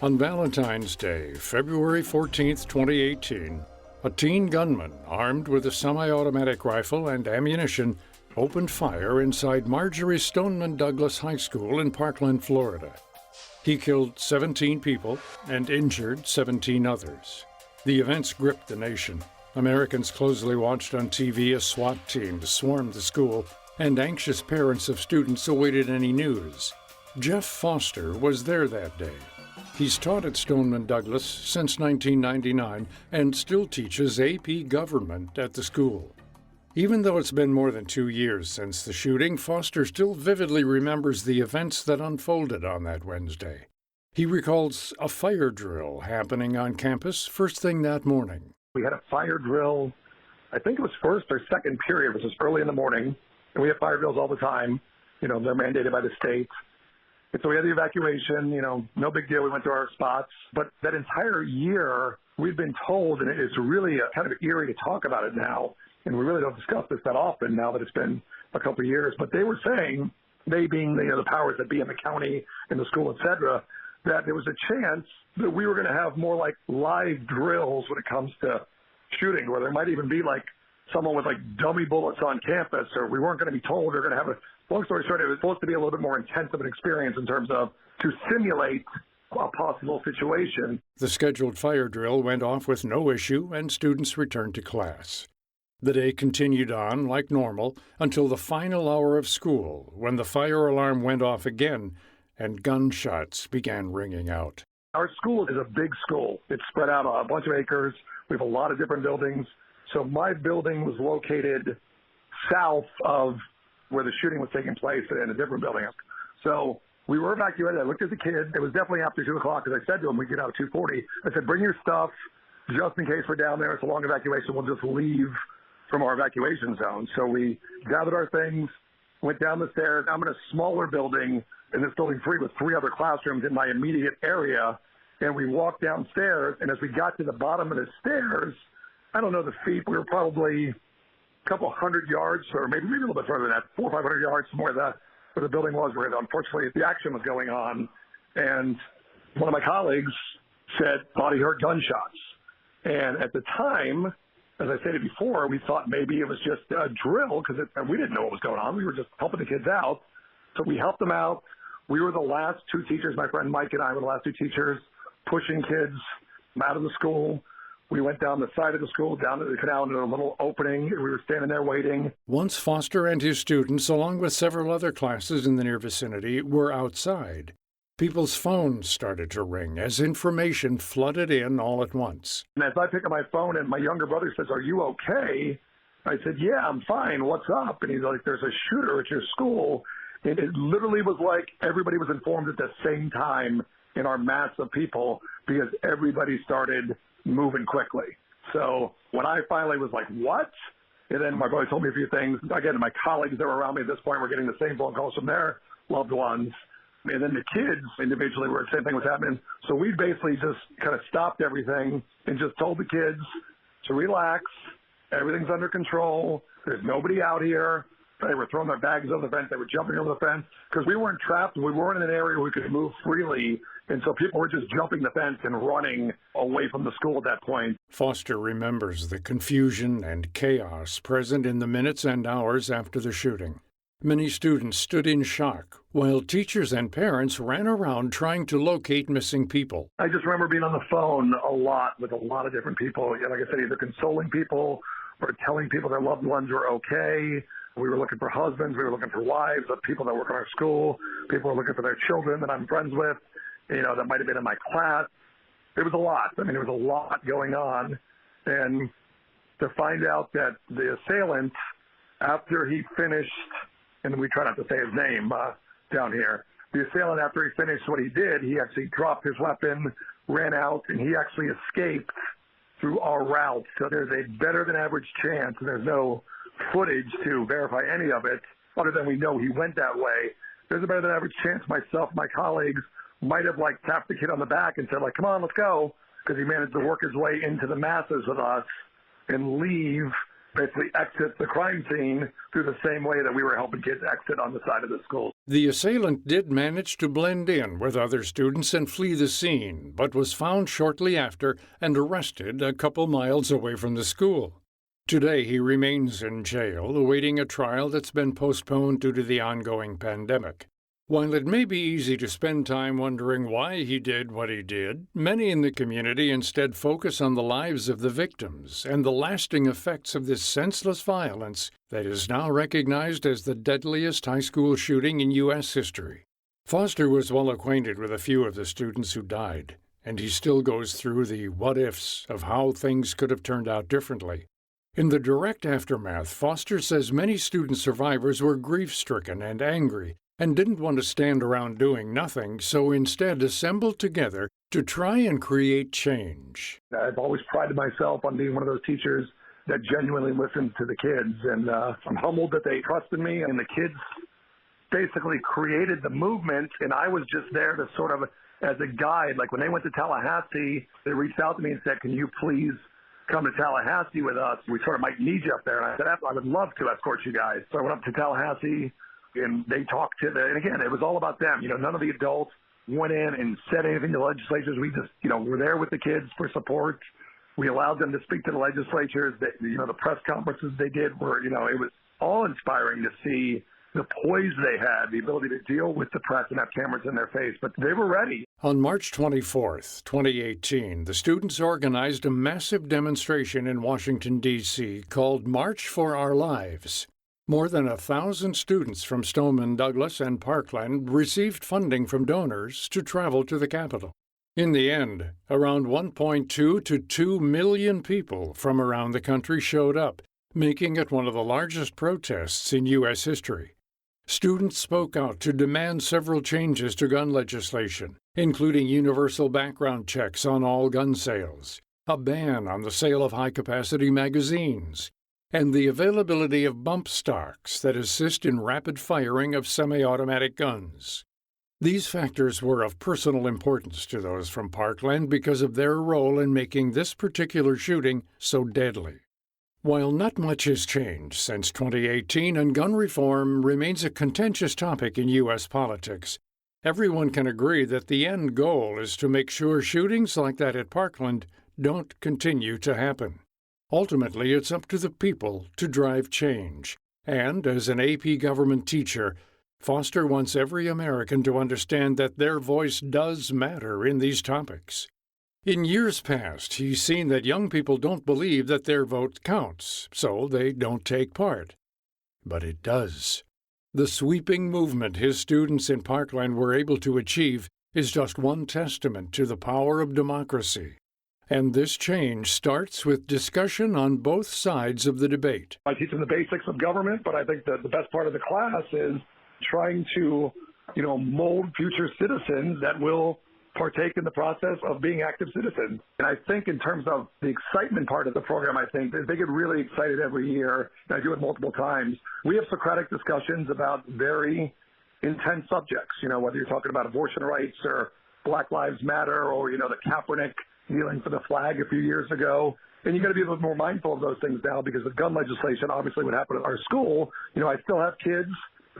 On Valentine's Day, February 14, 2018, a teen gunman armed with a semi-automatic rifle and ammunition opened fire inside Marjory Stoneman Douglas High School in Parkland, Florida. He killed 17 people and injured 17 others. The events gripped the nation. Americans closely watched on TV as SWAT teams swarmed the school, and anxious parents of students awaited any news. Jeff Foster was there that day. He's taught at Stoneman Douglas since 1999 and still teaches AP Government at the school. Even though it's been more than 2 years since the shooting, Foster still vividly remembers the events that unfolded on that Wednesday. He recalls a fire drill happening on campus first thing that morning. We had a fire drill, I think it was first or second period, which was early in the morning. And we have fire drills all the time. They're mandated by the state. And so we had the evacuation, no big deal. We went to our spots. But that entire year, we've been told, and it's really kind of eerie to talk about it now, and we really don't discuss this that often now that it's been a couple of years, but they were saying, they being the powers that be in the county, in the school, et cetera, that there was a chance that we were going to have more like live drills when it comes to shooting, where there might even be like someone with like dummy bullets on campus, or we weren't going to be told we were going to have a, long story short, it was supposed to be a little bit more intense of an experience in terms of to simulate a possible situation. The scheduled fire drill went off with no issue, and students returned to class. The day continued on like normal until the final hour of school, when the fire alarm went off again and gunshots began ringing out. Our school is a big school. It's spread out on a bunch of acres. We have a lot of different buildings. So my building was located south of where the shooting was taking place in a different building. So we were evacuated. I looked at the kids. It was definitely after 2 o'clock, because I said to them, we get out at 2:40. I said, bring your stuff just in case we're down there. It's a long evacuation. We'll just leave from our evacuation zone. So we gathered our things, went down the stairs. I'm in a smaller building, and this building 3 with 3 other classrooms in my immediate area. And we walked downstairs, and as we got to the bottom of the stairs, I don't know the feet, we were probably a couple hundred yards, or maybe a little bit further than that, 400 or 500 yards from where the building was, where unfortunately the action was going on. And one of my colleagues thought he heard gunshots. And at the time, as I stated before, we thought maybe it was just a drill, because we didn't know what was going on. We were just helping the kids out. So we helped them out. We were the last 2 teachers. My friend Mike and I were the last 2 teachers pushing kids out of the school. We went down the side of the school, down to the canal, into a little opening. We were standing there waiting. Once Foster and his students, along with several other classes in the near vicinity, were outside, people's phones started to ring as information flooded in all at once. And as I pick up my phone and my younger brother says, "Are you okay?" I said, "Yeah, I'm fine. What's up?" And he's like, "There's a shooter at your school." And it literally was like everybody was informed at the same time in our mass of people, because everybody started moving quickly. So when I finally was like, "What?" And then my brother told me a few things. Again, my colleagues that were around me at this point were getting the same phone calls from their loved ones. And then the kids individually were the same thing was happening. So we basically just kind of stopped everything and just told the kids to relax. Everything's under control. There's nobody out here. They were throwing their bags over the fence. They were jumping over the fence, because we weren't trapped. We weren't in an area where we could move freely. And so people were just jumping the fence and running away from the school at that point. Foster remembers the confusion and chaos present in the minutes and hours after the shooting. Many students stood in shock, while teachers and parents ran around trying to locate missing people. I just remember being on the phone a lot with a lot of different people. Like I said, either consoling people or telling people their loved ones were okay. We were looking for husbands. We were looking for wives of people that work in our school. People were looking for their children that I'm friends with, that might have been in my class. It was a lot. There was a lot going on. And to find out that the assailant, after he finished, and we try not to say his name down here, the assailant, after he finished what he did, he actually dropped his weapon, ran out, and he actually escaped through our route. So there's a better than average chance, and there's no footage to verify any of it, other than we know he went that way. There's a better than average chance myself, my colleagues, might have tapped the kid on the back and said come on, let's go, because he managed to work his way into the masses with us and leave basically exit the crime scene through the same way that we were helping kids exit on the side of the school. The assailant did manage to blend in with other students and flee the scene, but was found shortly after and arrested a couple miles away from the school. Today he remains in jail, awaiting a trial that's been postponed due to the ongoing pandemic. While it may be easy to spend time wondering why he did what he did, many in the community instead focus on the lives of the victims and the lasting effects of this senseless violence that is now recognized as the deadliest high school shooting in U.S. history. Foster was well acquainted with a few of the students who died, and he still goes through the what-ifs of how things could have turned out differently. In the direct aftermath, Foster says many student survivors were grief-stricken and angry, and didn't want to stand around doing nothing, so instead assembled together to try and create change. I've always prided myself on being one of those teachers that genuinely listened to the kids, and I'm humbled that they trusted me, and the kids basically created the movement, and I was just there to sort of, as a guide, like when they went to Tallahassee, they reached out to me and said, "Can you please come to Tallahassee with us? We sort of might need you up there." And I said, "I would love to escort you guys." So I went up to Tallahassee, and they talked to and again, it was all about them. None of the adults went in and said anything to the legislatures. We just, were there with the kids for support. We allowed them to speak to the legislatures. The press conferences they did were, it was awe-inspiring to see the poise they had, the ability to deal with the press and have cameras in their face, but they were ready. On March 24th, 2018, the students organized a massive demonstration in Washington, D.C. called March for Our Lives. More than 1,000 students from Stoneman Douglas and Parkland received funding from donors to travel to the Capitol. In the end, around 1.2 to 2 million people from around the country showed up, making it one of the largest protests in U.S. history. Students spoke out to demand several changes to gun legislation, including universal background checks on all gun sales, a ban on the sale of high-capacity magazines, and the availability of bump stocks that assist in rapid firing of semi-automatic guns. These factors were of personal importance to those from Parkland because of their role in making this particular shooting so deadly. While not much has changed since 2018 and gun reform remains a contentious topic in U.S. politics, everyone can agree that the end goal is to make sure shootings like that at Parkland don't continue to happen. Ultimately, it's up to the people to drive change. And as an AP government teacher, Foster wants every American to understand that their voice does matter in these topics. In years past, he's seen that young people don't believe that their vote counts, so they don't take part. But it does. The sweeping movement his students in Parkland were able to achieve is just one testament to the power of democracy. And this change starts with discussion on both sides of the debate. I teach them the basics of government, but I think that the best part of the class is trying to, mold future citizens that will partake in the process of being active citizens. And I think in terms of the excitement part of the program, I think they get really excited every year, and I do it multiple times. We have Socratic discussions about very intense subjects, whether you're talking about abortion rights or Black Lives Matter or, the Kaepernick kneeling for the flag a few years ago. And you got to be a little more mindful of those things now because of gun legislation, obviously what happened at our school. I still have kids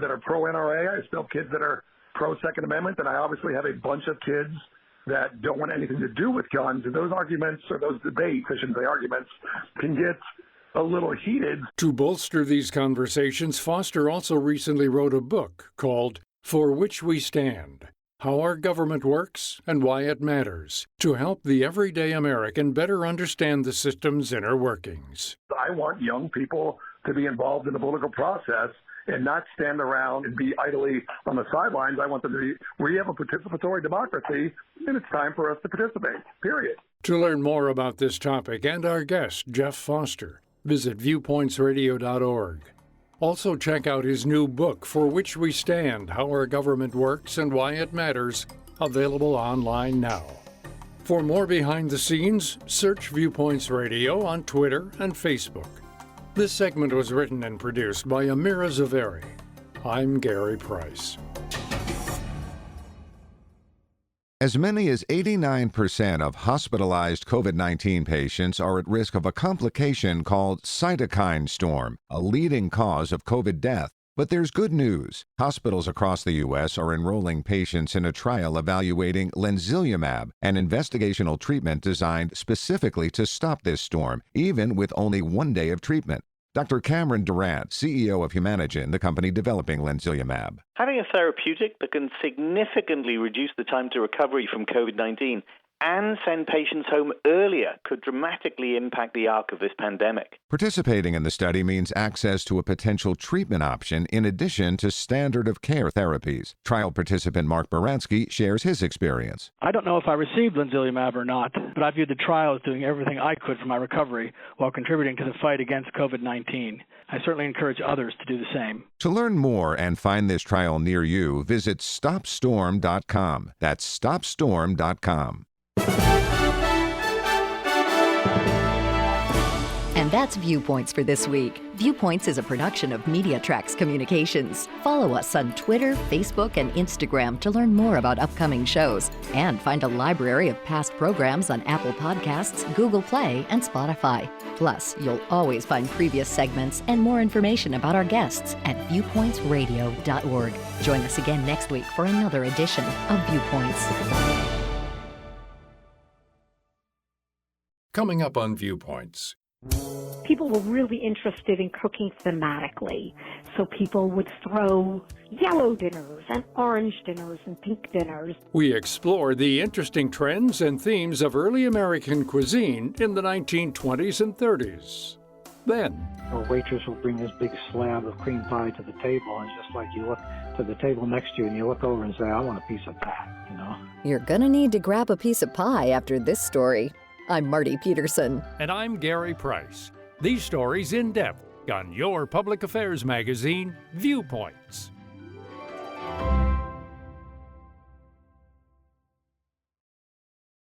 that are pro-NRA. I still have kids that are pro-Second Amendment. And I obviously have a bunch of kids that don't want anything to do with guns. And those arguments or those debates, I shouldn't say arguments, can get a little heated. To bolster these conversations, Foster also recently wrote a book called For Which We Stand: How Our Government Works and Why It Matters, to help the everyday American better understand the system's inner workings. I want young people to be involved in the political process and not stand around and be idly on the sidelines. I want them to be, we have a participatory democracy, and it's time for us to participate, period. To learn more about this topic and our guest, Jeff Foster, visit viewpointsradio.org. Also check out his new book, For Which We Stand: How Our Government Works and Why It Matters, available online now. For more behind the scenes, search Viewpoints Radio on Twitter and Facebook. This segment was written and produced by Amira Zaveri. I'm Gary Price. As many as 89% of hospitalized COVID-19 patients are at risk of a complication called cytokine storm, a leading cause of COVID death. But there's good news. Hospitals across the U.S. are enrolling patients in a trial evaluating lemzilumab, an investigational treatment designed specifically to stop this storm, even with only 1 day of treatment. Dr. Cameron Durant, CEO of Humanigen, the company developing lemzilumab. Having a therapeutic that can significantly reduce the time to recovery from COVID-19 and send patients home earlier could dramatically impact the arc of this pandemic. Participating in the study means access to a potential treatment option in addition to standard of care therapies. Trial participant Mark Baranski shares his experience. I don't know if I received lemzilumab or not, but I viewed the trial as doing everything I could for my recovery while contributing to the fight against COVID-19. I certainly encourage others to do the same. To learn more and find this trial near you, visit StopStorm.com. That's StopStorm.com. And that's Viewpoints for this week. Viewpoints is a production of MediaTrax Communications. Follow us on Twitter, Facebook, and Instagram to learn more about upcoming shows. And find a library of past programs on Apple Podcasts, Google Play, and Spotify. Plus, you'll always find previous segments and more information about our guests at viewpointsradio.org. Join us again next week for another edition of Viewpoints. Coming up on Viewpoints. People were really interested in cooking thematically. So people would throw yellow dinners and orange dinners and pink dinners. We explore the interesting trends and themes of early American cuisine in the 1920s and 30s. Then, a waitress will bring this big slab of cream pie to the table, and just like you look to the table next to you and you look over and say, I want a piece of that, you know. You're gonna need to grab a piece of pie after this story. I'm Marty Peterson. and I'm Gary Price. These stories in depth on your public affairs magazine, Viewpoints.